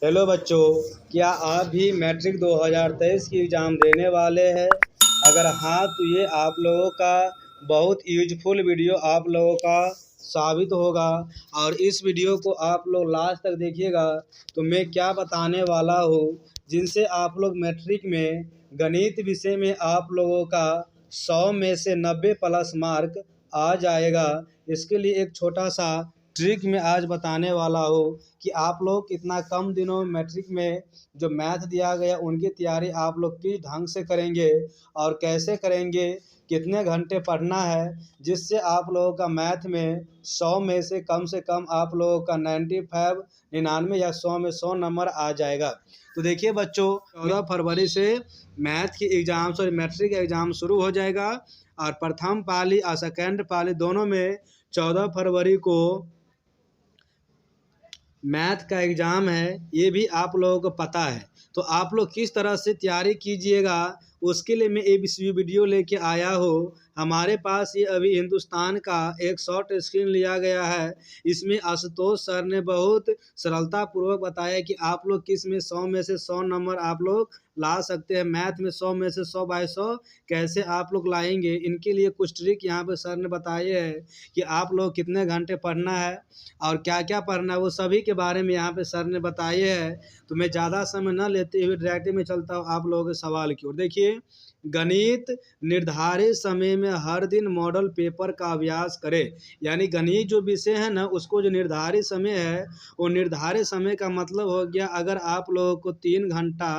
Hello बच्चों, क्या आप भी मैट्रिक 2023 की एग्ज़ाम देने वाले हैं? अगर हाँ तो ये आप लोगों का बहुत यूजफुल वीडियो आप लोगों का साबित होगा। और इस वीडियो को आप लोग लास्ट तक देखिएगा तो मैं क्या बताने वाला हूँ, जिनसे आप लोग मैट्रिक में गणित विषय में आप लोगों का 100 में से 90 प्लस मार्क आ जाएगा। इसके लिए एक छोटा सा ट्रिक मैं आज बताने वाला हूँ कि आप लोग इतना कम दिनों में मैट्रिक में जो मैथ दिया गया उनकी तैयारी आप लोग किस ढंग से करेंगे और कैसे करेंगे, कितने घंटे पढ़ना है, जिससे आप लोगों का मैथ में 100 में से कम आप लोगों का 95, 99 या 100 में 100 नंबर आ जाएगा। तो देखिए बच्चों, 14 फरवरी से मैथ की एग्ज़ाम मैट्रिक एग्ज़ाम शुरू हो जाएगा और प्रथम पाली और सेकेंड पाली दोनों में 14 फरवरी को मैथ का एग्ज़ाम है। ये भी आप लोगों को पता है। तो आप लोग किस तरह से तैयारी कीजिएगा, उसके लिए मैं ये वीडियो लेके आया हूँ। हमारे पास ये अभी हिंदुस्तान का एक शॉर्ट स्क्रीन लिया गया है। इसमें आशुतोष सर ने बहुत सरलतापूर्वक बताया कि आप लोग किस में 100 में से 100 नंबर आप लोग ला सकते हैं। मैथ में 100 में से 100 बाई 100 कैसे आप लोग लाएंगे, इनके लिए कुछ ट्रिक यहाँ पे सर ने बताए हैं कि आप लोग कितने घंटे पढ़ना है और क्या क्या पढ़ना है, वो सभी के बारे में यहाँ पे सर ने बताए हैं। तो मैं ज़्यादा समय न लेते हुए डायरेक्ट में चलता हूँ आप लोगों के सवाल की ओर। देखिए, गणित निर्धारित समय में हर दिन मॉडल पेपर का अभ्यास करें। यानी गणित जो विषय है ना, उसको जो निर्धारित समय है, वो निर्धारित समय का मतलब हो गया, अगर आप लोगों को 3 घंटा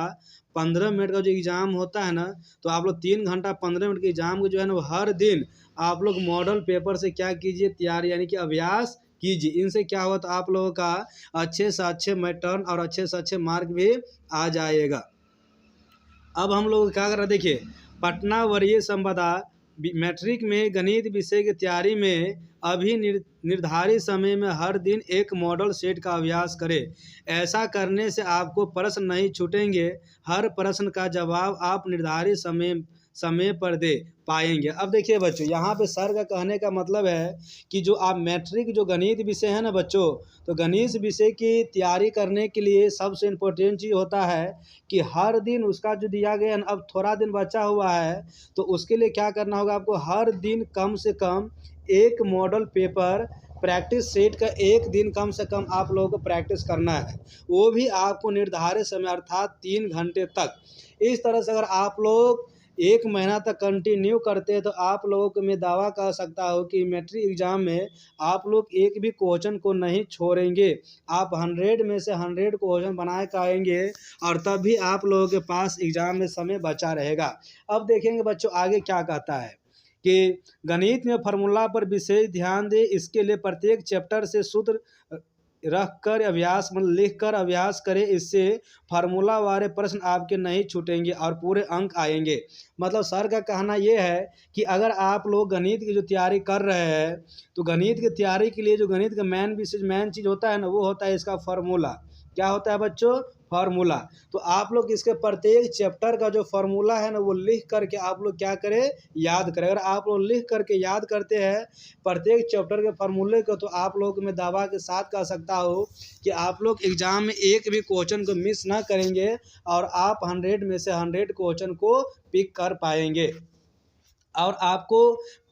15 मिनट का जो एग्ज़ाम होता है ना, तो आप लोग 3 घंटा 15 मिनट के एग्ज़ाम को जो है ना, वो हर दिन आप लोग मॉडल पेपर से क्या कीजिए, तैयारी यानी कि अभ्यास कीजिए। इनसे क्या हुआ, तो आप लोगों का अच्छे से अच्छे मैटर्न और अच्छे से अच्छे मार्क भी आ जाएगा। अब हम लोग क्या कर रहे हैं, देखिए, पटना वरीय संपदा मैट्रिक में गणित विषय की तैयारी में अभी निर्धारित समय में हर दिन एक मॉडल सेट का अभ्यास करें। ऐसा करने से आपको प्रश्न नहीं छूटेंगे। हर प्रश्न का जवाब आप निर्धारित समय पर दे पाएंगे। अब देखिए बच्चों, यहाँ पे सर का कहने का मतलब है कि जो आप मैट्रिक जो गणित विषय है ना बच्चों, तो गणित विषय की तैयारी करने के लिए सबसे इम्पोर्टेंट चीज़ होता है कि हर दिन उसका जो दिया गया है, अब थोड़ा दिन बचा हुआ है, तो उसके लिए क्या करना होगा, आपको हर दिन कम से कम एक मॉडल पेपर प्रैक्टिस सेट का एक दिन कम से कम आप लोगों को प्रैक्टिस करना है। वो भी आपको निर्धारित समय अर्थात 3 घंटे तक। इस तरह से अगर आप लोग 1 महीना तक कंटिन्यू करते हैं, तो आप लोगों को मैं दावा कर सकता हूँ कि मैट्रिक एग्ज़ाम में आप लोग एक भी क्वेश्चन को नहीं छोड़ेंगे। आप 100 में से 100 क्वेश्चन बनाए के आएंगे और तब भी आप लोगों के पास एग्ज़ाम में समय बचा रहेगा। अब देखेंगे बच्चों आगे क्या कहता है कि गणित में फार्मूला पर विशेष ध्यान दें। इसके लिए प्रत्येक चैप्टर से सूत्र रख कर अभ्यास लिख कर अभ्यास करें। इससे फार्मूला वाले प्रश्न आपके नहीं छूटेंगे और पूरे अंक आएंगे। मतलब सर का कहना ये है कि अगर आप लोग गणित की जो तैयारी कर रहे हैं, तो गणित की तैयारी के लिए जो गणित का मेन चीज़ होता है ना, वो होता है इसका फार्मूला। क्या होता है बच्चों? फार्मूला। तो आप लोग इसके प्रत्येक चैप्टर का जो फार्मूला है ना, वो लिख करके आप लोग क्या करें, याद करें। अगर आप लोग लिख करके याद करते हैं प्रत्येक चैप्टर के फार्मूले को, तो आप लोग मैं दावा के साथ कह सकता हूँ कि आप लोग एग्ज़ाम में एक भी क्वेश्चन को मिस ना करेंगे और आप 100 में से 100 क्वेश्चन को पिक कर पाएंगे। और आपको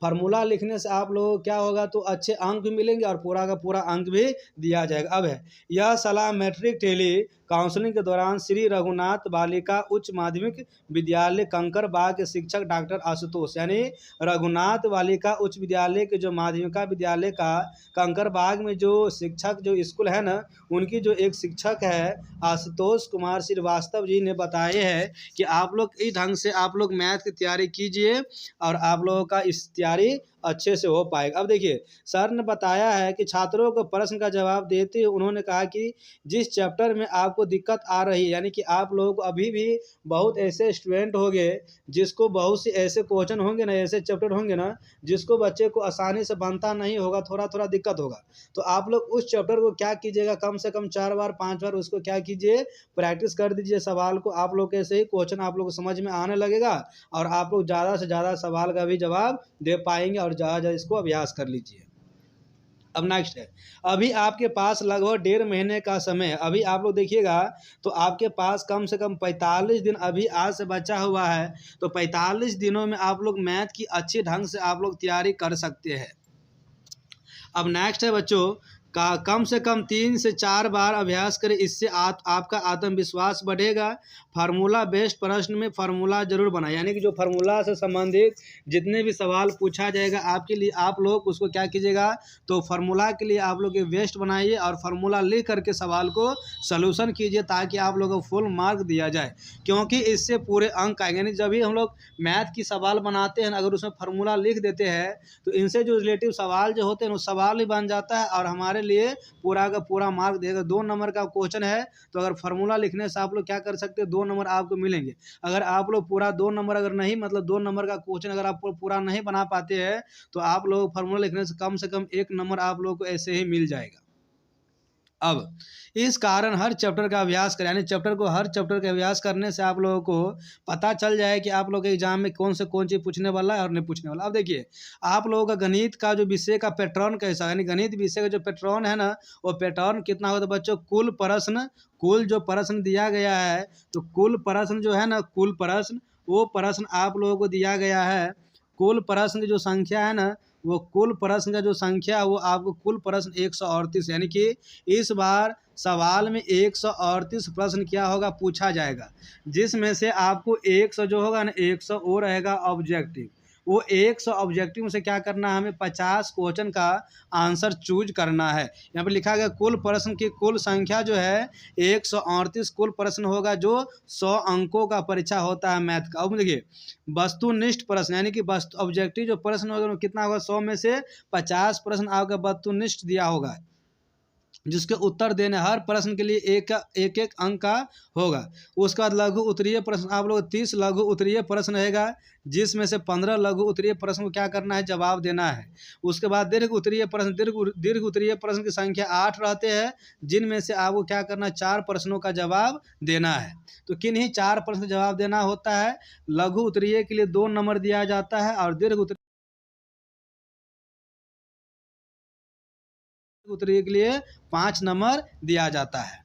फार्मूला लिखने से आप लोगों को क्या होगा, तो अच्छे अंक भी मिलेंगे और पूरा का पूरा अंक भी दिया जाएगा। अब है यह सलाह मैट्रिक टेली काउंसलिंग के दौरान श्री रघुनाथ बालिका उच्च माध्यमिक विद्यालय कंकरबाग के शिक्षक डॉक्टर आशुतोष, यानी रघुनाथ बालिका उच्च विद्यालय के जो माध्यमिका विद्यालय का कंकरबाग में जो शिक्षक जो स्कूल है ना, उनकी जो एक शिक्षक है आशुतोष कुमार श्रीवास्तव जी ने बताए हैं कि आप लोग इस ढंग से आप लोग मैथ की तैयारी कीजिए और आप लोगों का इस तैयारी अच्छे से हो पाएगा। अब देखिए, सर ने बताया है कि छात्रों को प्रश्न का जवाब देते हुए उन्होंने कहा कि जिस चैप्टर में आपको दिक्कत आ रही है, यानी कि आप लोग अभी भी बहुत ऐसे स्टूडेंट होंगे जिसको बहुत से ऐसे क्वेश्चन होंगे ना, ऐसे चैप्टर होंगे ना, जिसको बच्चे को आसानी से बनता नहीं होगा, थोड़ा थोड़ा दिक्कत होगा। तो आप लोग उस चैप्टर को क्या कीजिएगा, कम से कम 4 बार 5 बार उसको क्या कीजिए, प्रैक्टिस कर दीजिए सवाल को। आप लोग कैसे ही क्वेश्चन आप लोग को समझ में आने लगेगा और आप लोग ज़्यादा से ज़्यादा सवाल का भी जवाब दे पाएंगे और ज़्यादा इसको अभ्यास कर लीजिए। अब नेक्स्ट है, अभी आपके पास लगभग 1.5 महीने का समय है। अभी आप लोग देखिएगा तो आपके पास कम से कम 45 दिन अभी आज से बचा हुआ है। तो 45 दिनों में आप लोग मैथ की अच्छी ढंग से आप लोग तैयारी कर सकते हैं। अब नेक्स्ट है बच्चों का कम से कम 3 से 4 बार अभ्यास करें, इससे आपका आत्मविश्वास बढ़ेगा। फार्मूला बेस्ड प्रश्न में फार्मूला जरूर बनाएं, यानी कि जो फार्मूला से संबंधित जितने भी सवाल पूछा जाएगा आपके लिए, आप लोग उसको क्या कीजिएगा, तो फार्मूला के लिए आप लोग बेस्ट बनाइए और फार्मूला लिख करके सवाल को सलूशन कीजिए, ताकि आप लोगों को फुल मार्क दिया जाए। क्योंकि इससे पूरे अंक आएंगे। यानी जब भी हम लोग मैथ की सवाल बनाते हैं, अगर उसमें फार्मूला लिख देते हैं तो इनसे जो रिलेटिव सवाल जो होते हैं वो सवाल ही बन जाता है और हमारे लिए पूरा का पूरा मार्क देगा। 2 नंबर का क्वेश्चन है तो अगर फार्मूला लिखने से आप लोग क्या कर सकते हैं, 2 नंबर आपको मिलेंगे। अगर आप लोग पूरा 2 नंबर अगर नहीं, मतलब 2 नंबर का क्वेश्चन अगर आप पूरा नहीं बना पाते हैं तो आप लोग फार्मूला लिखने से कम 1 नंबर आप लोग को ऐसे ही मिल जाएगा। अब इस कारण हर चैप्टर का अभ्यास करें, यानी हर चैप्टर का अभ्यास करने से आप लोगों को पता चल जाए कि आप लोग के एग्जाम में कौन चीज़ पूछने वाला है और नहीं पूछने वाला। अब देखिए आप लोगों का गणित का जो विषय का पैटर्न कैसा है, यानी गणित विषय का जो पैटर्न है ना, वो पैटर्न कितना होता है बच्चों, कुल जो प्रश्न दिया गया है, तो कुल प्रश्न जो है ना, वो प्रश्न आप लोगों को दिया गया है। कुल प्रश्न की जो संख्या है ना, वो कुल प्रश्न का जो संख्या है वो आपको कुल प्रश्न 138, यानी कि इस बार सवाल में 138 प्रश्न क्या होगा, पूछा जाएगा। जिसमें से आपको 100 जो होगा ना, 100 वो रहेगा ऑब्जेक्टिव। वो 100 ऑब्जेक्टिव में से क्या करना है, हमें 50 क्वेश्चन का आंसर चूज करना है। यहाँ पे लिखा गया कुल प्रश्न की कुल संख्या जो है 138 कुल प्रश्न होगा, जो 100 अंकों का परीक्षा होता है मैथ का। अब देखिए वस्तुनिष्ठ प्रश्न, यानी कि ऑब्जेक्टिव जो प्रश्न होगा कितना होगा, 100 में से 50 प्रश्न आपका वस्तुनिष्ठ दिया होगा, जिसके उत्तर देने हर प्रश्न के लिए एक अंक का होगा। उसके बाद लघु उत्तरीय प्रश्न आप लोग 30 लघु उत्तरीय प्रश्न रहेगा, जिसमें से 15 लघु उत्तरीय प्रश्न को क्या करना है, जवाब देना है। उसके बाद दीर्घ उत्तरीय प्रश्न की संख्या 8 रहते हैं, जिनमें से आपको क्या करना है, 4 प्रश्नों का जवाब देना है। तो किन्हीं 4 प्रश्न का जवाब देना होता है। लघु उत्तरीय के लिए 2 नंबर दिया जाता है और दीर्घ उत्तरीय के लिए 5 नंबर दिया जाता है।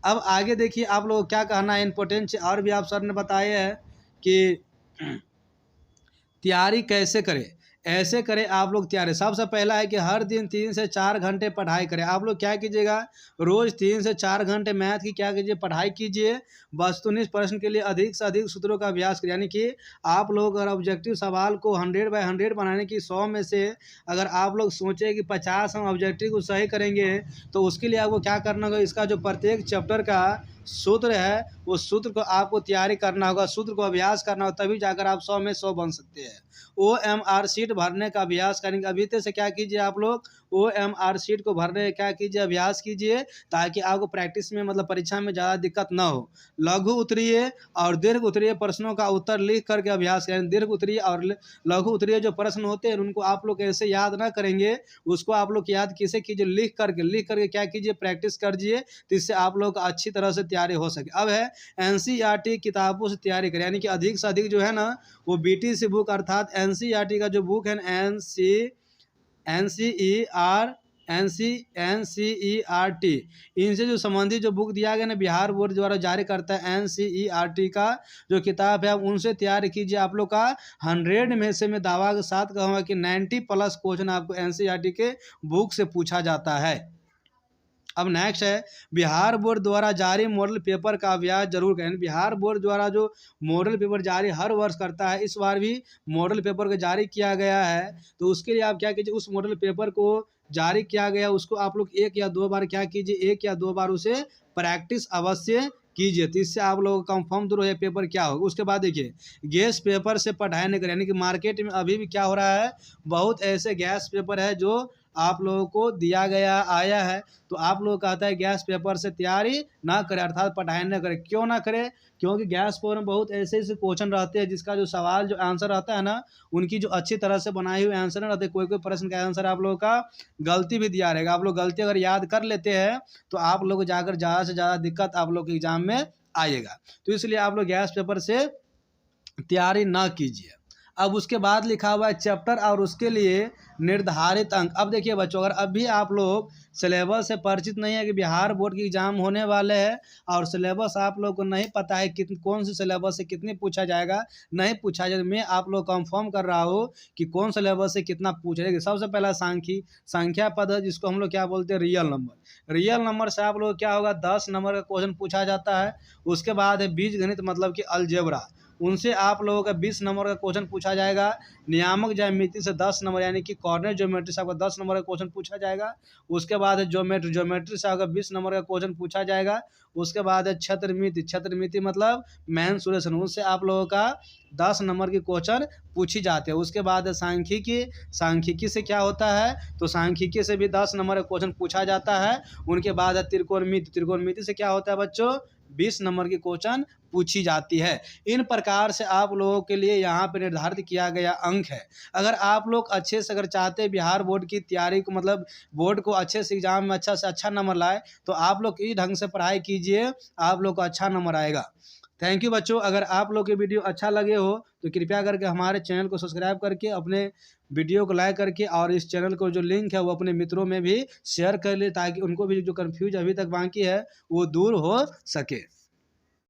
अब आगे देखिए आप लोग क्या कहना है इम्पोर्टेंट, और भी आप सर ने बताया है कि तैयारी कैसे करें। ऐसे करें आप लोग तैयारी, सबसे पहला है कि हर दिन 3 से 4 घंटे पढ़ाई करें। आप लोग क्या कीजिएगा, रोज़ 3 से 4 घंटे मैथ की क्या कीजिए, पढ़ाई कीजिए। वस्तुनिष्ठ प्रश्न के लिए अधिक से अधिक सूत्रों का अभ्यास करें, यानी कि आप लोग अगर ऑब्जेक्टिव सवाल को 100 बाय 100 बनाने की 100 में से अगर आप लोग सोचें कि 50 हम ऑब्जेक्टिव को सही करेंगे, तो उसके लिए आपको क्या करना होगा, इसका जो प्रत्येक चैप्टर का सूत्र है वो सूत्र को आपको तैयारी करना होगा, सूत्र को अभ्यास करना होगा, तभी जाकर आप 100 में 100 बन सकते हैं। OMR शीट भरने का अभ्यास करेंगे। अभी से क्या कीजिए, आप लोग OMR शीट को भरने क्या कीजिए, अभ्यास कीजिए, ताकि आपको प्रैक्टिस में मतलब परीक्षा में ज़्यादा दिक्कत ना हो। लघु उत्तरीय और दीर्घ उत्तरीय प्रश्नों का उत्तर लिख करके अभ्यास करें। दीर्घ उत्तरीय और लघु उत्तरीय जो प्रश्न होते हैं उनको आप लोग ऐसे याद ना करेंगे, उसको आप लोग याद किसे कीजिए, लिख करके क्या कीजिए, प्रैक्टिस करिए, जिससे आप लोग अच्छी तरह से तैयारी हो सके। अब है NCERT किताबों से तैयारी करें, यानी कि अधिक से अधिक जो है ना, वो BTC बुक अर्थात NCERT का जो बुक है NCERT, इनसे जो संबंधित जो बुक दिया गया ना, बिहार बोर्ड द्वारा जारी करता है NCERT का जो किताब है, आप उनसे तैयारी कीजिए। आप लोग का 100 में से मैं दावा के साथ कहूँगा कि 90+ क्वेश्चन आपको NCERT के बुक से पूछा जाता है। अब नेक्स्ट है बिहार बोर्ड द्वारा जारी मॉडल पेपर का अभ्यास जरूर करें। बिहार बोर्ड द्वारा जो मॉडल पेपर जारी हर वर्ष करता है, इस बार भी मॉडल पेपर को जारी किया गया है। तो उसके लिए आप क्या कीजिए, उस मॉडल पेपर को जारी किया गया उसको आप लोग 1 या 2 बार क्या कीजिए, 1 या 2 बार उसे प्रैक्टिस अवश्य कीजिए, तो इससे आप लोगों का कंफर्म दूर हो पेपर क्या होगा। उसके बाद देखिए गैस पेपर से पढ़ाई नहीं करें, यानी कि मार्केट में अभी भी क्या हो रहा है, बहुत ऐसे गैस पेपर है जो आप लोगों को दिया गया आया है, तो आप लोग कहता है गैस पेपर से तैयारी ना करें, अर्थात पढ़ाई ना करें। क्यों ना करें, क्योंकि गैस पेपर में बहुत ऐसे ऐसे क्वेश्चन रहते हैं जिसका जो सवाल जो आंसर रहता है ना, उनकी जो अच्छी तरह से बनाई हुई आंसर नहीं रहते, कोई प्रश्न का आंसर आप लोगों का गलती भी दिया रहेगा। आप लोग गलती अगर याद कर लेते हैं तो आप लोग जाकर ज़्यादा से ज़्यादा दिक्कत आप लोग के एग्जाम में आएगा। तो इसलिए आप लोग गैस पेपर से तैयारी ना कीजिए। अब उसके बाद लिखा हुआ है चैप्टर और उसके लिए निर्धारित अंक। अब देखिए बच्चों, अगर अभी आप लोग सिलेबस से परिचित नहीं है कि बिहार बोर्ड की एग्ज़ाम होने वाले हैं और सिलेबस आप लोग को नहीं पता है कि कौन से सिलेबस से कितने पूछा जाएगा, नहीं पूछा जाएगा, मैं आप लोग कंफर्म कर रहा हूँ कि कौन सिलेबस से कितना पूछा जाएगा। सबसे पहला संख्या पद है, जिसको हम लोग क्या बोलते हैं, रियल नंबर। रियल नंबर से आप लोग क्या होगा, 10 नंबर का क्वेश्चन पूछा जाता है। उसके बाद है बीजगणित मतलब कि अलजेब्रा, उनसे आप लोगों का 20 नंबर का क्वेश्चन पूछा जाएगा। नियामक ज्यामिति से 10 नंबर यानी कि कॉर्नर ज्योमेट्री से आपका 10 नंबर का क्वेश्चन पूछा जाएगा। उसके बाद है ज्योमेट्री से आपका 20 नंबर का क्वेश्चन पूछा जाएगा। उसके बाद है क्षेत्रमिति मतलब मेंसुरेशन, उनसे आप लोगों का 10 नंबर की क्वेश्चन पूछी जाती है। उसके बाद है सांख्यिकी से क्या होता है, तो सांख्यिकी से भी 10 नंबर का क्वेश्चन पूछा जाता है। उनके बाद है त्रिकोणमिति से क्या होता है बच्चों, 20 नंबर की क्वेश्चन पूछी जाती है। इन प्रकार से आप लोगों के लिए यहाँ पे निर्धारित किया गया अंक है। अगर आप लोग अच्छे से अगर चाहते हैं बिहार बोर्ड की तैयारी को, मतलब बोर्ड को अच्छे से एग्जाम में अच्छा से अच्छा नंबर लाए, तो आप लोग इस ढंग से पढ़ाई कीजिए, आप लोग को अच्छा नंबर आएगा। थैंक यू बच्चों। अगर आप लोग के वीडियो अच्छा लगे हो तो कृपया करके हमारे चैनल को सब्सक्राइब करके अपने वीडियो को लाइक करके और इस चैनल को जो लिंक है वो अपने मित्रों में भी शेयर कर ले, ताकि उनको भी जो कन्फ्यूज अभी तक बाकी है वो दूर हो सके।